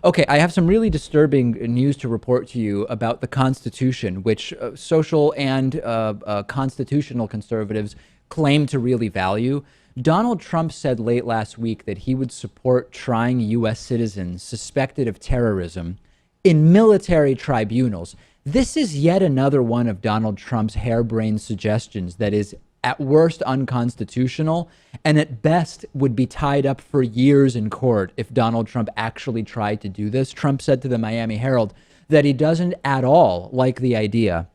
Okay, I have some really disturbing news to report to you about the Constitution, which social and constitutional conservatives claim to really value. Donald Trump said late last week that he would support trying U.S. citizens suspected of terrorism in military tribunals. This is yet another one of Donald Trump's harebrained suggestions that is at worst unconstitutional and at best would be tied up for years in court if Donald Trump actually tried to do this. Trump said to the Miami Herald that he doesn't at all like the idea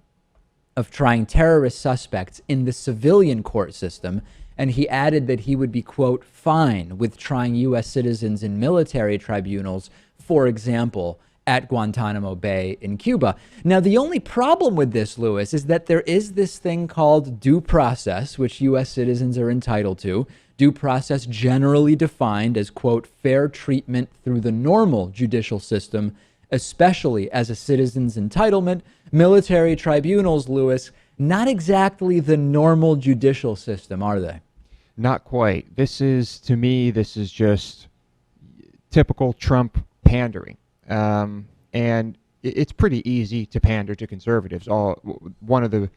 of trying terrorist suspects in the civilian court system. And he added that he would be, quote, fine with trying U.S. citizens in military tribunals, for example, at Guantanamo Bay in Cuba. Now, the only problem with this, Lewis, is that there is this thing called due process, which U.S. citizens are entitled to. Due process generally defined as, quote, fair treatment through the normal judicial system, especially as a citizen's entitlement. Military tribunals, Lewis, not exactly the normal judicial system, are they? Not quite. To me, this is just typical Trump pandering. And it's pretty easy to pander to conservatives. One of the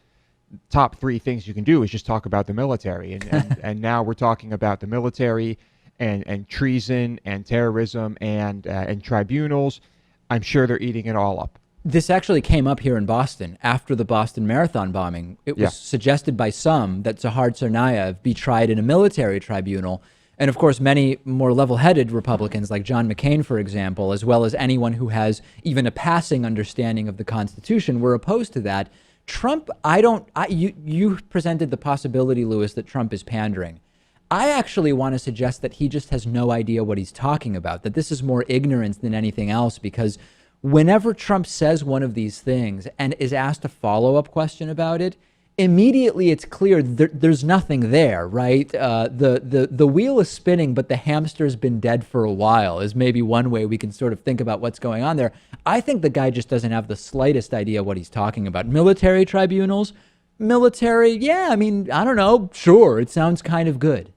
top three things you can do is just talk about the military. And now we're talking about the military and treason and terrorism and tribunals. I'm sure they're eating it all up. This actually came up here in Boston after the Boston Marathon bombing. It was suggested by some that Zahar Tsarnaev be tried in a military tribunal. And of course, many more level-headed Republicans like John McCain, for example, as well as anyone who has even a passing understanding of the Constitution, were opposed to that. Trump, you presented the possibility, Lewis, that Trump is pandering. I actually want to suggest that he just has no idea what he's talking about, that this is more ignorance than anything else, because whenever Trump says one of these things and is asked a follow-up question about it, immediately it's clear there's nothing there, right? The wheel is spinning, but the hamster's been dead for a while is maybe one way we can sort of think about what's going on there. I think the guy just doesn't have the slightest idea what he's talking about. Military tribunals, yeah, I mean, I don't know. Sure, it sounds kind of good.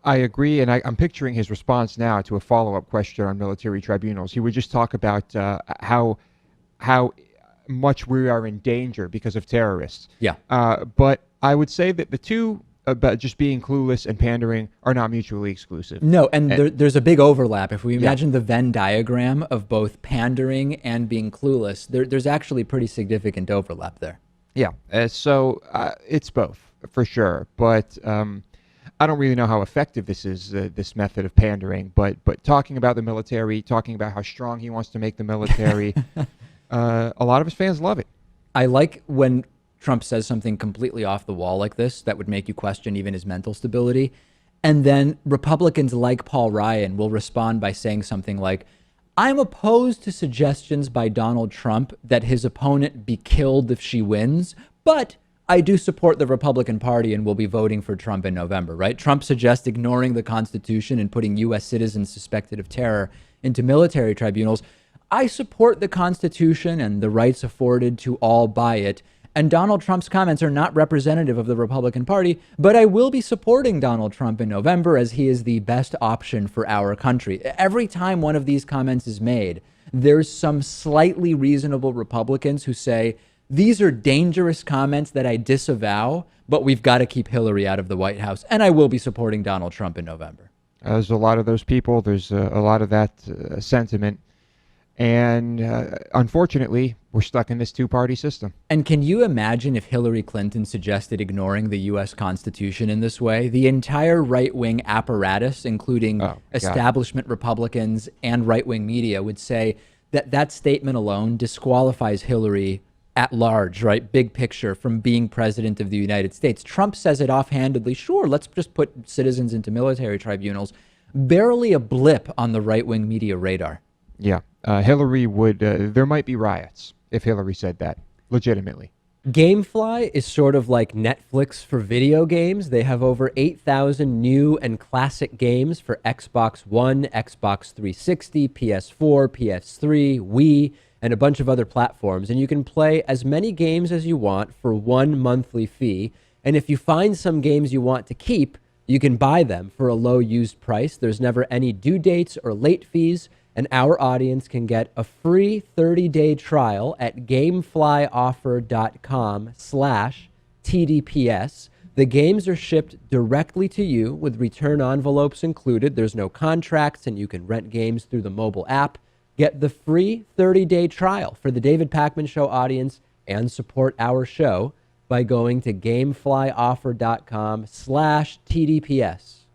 I agree, and I'm picturing his response now to a follow-up question on military tribunals. He would just talk about how much we are in danger because of terrorists. Yeah. But I would say that the two, about just being clueless and pandering, are not mutually exclusive. No, and there's a big overlap. If we imagine the Venn diagram of both pandering and being clueless, there's actually pretty significant overlap there. Yeah, so it's both, for sure. But I don't really know how effective this is, this method of pandering. But talking about the military, talking about how strong he wants to make the military, a lot of his fans love it. I like when Trump says something completely off the wall like this that would make you question even his mental stability. And then Republicans like Paul Ryan will respond by saying something like, I'm opposed to suggestions by Donald Trump that his opponent be killed if she wins, but I do support the Republican Party and will be voting for Trump in November, right? Trump suggests ignoring the Constitution and putting U.S. citizens suspected of terror into military tribunals. I support the Constitution and the rights afforded to all by it. And Donald Trump's comments are not representative of the Republican Party, but I will be supporting Donald Trump in November as he is the best option for our country. Every time one of these comments is made, there's some slightly reasonable Republicans who say, these are dangerous comments that I disavow, but we've got to keep Hillary out of the White House. And I will be supporting Donald Trump in November. There's a lot of those people. There's a lot of that sentiment. And unfortunately, we're stuck in this two-party system. And can you imagine if Hillary Clinton suggested ignoring the U.S. Constitution in this way? The entire right-wing apparatus, including establishment Republicans and right-wing media, would say that that statement alone disqualifies Hillary at large, right? Big picture, from being president of the United States. Trump says it offhandedly. Sure, let's just put citizens into military tribunals. Barely a blip on the right-wing media radar. Yeah. Hillary would, there might be riots if Hillary said that, legitimately. Gamefly is sort of like Netflix for video games. They have over 8,000 new and classic games for Xbox One, Xbox 360, PS4, PS3, Wii, and a bunch of other platforms. And you can play as many games as you want for one monthly fee. And if you find some games you want to keep, you can buy them for a low used price. There's never any due dates or late fees. and our audience can get a free 30-day trial at gameflyoffer.com/TDPS. The games are shipped directly to you with return envelopes included. There's no contracts, and you can rent games through the mobile app. Get the free 30-day trial for the David Pakman Show audience and support our show by going to gameflyoffer.com/TDPS.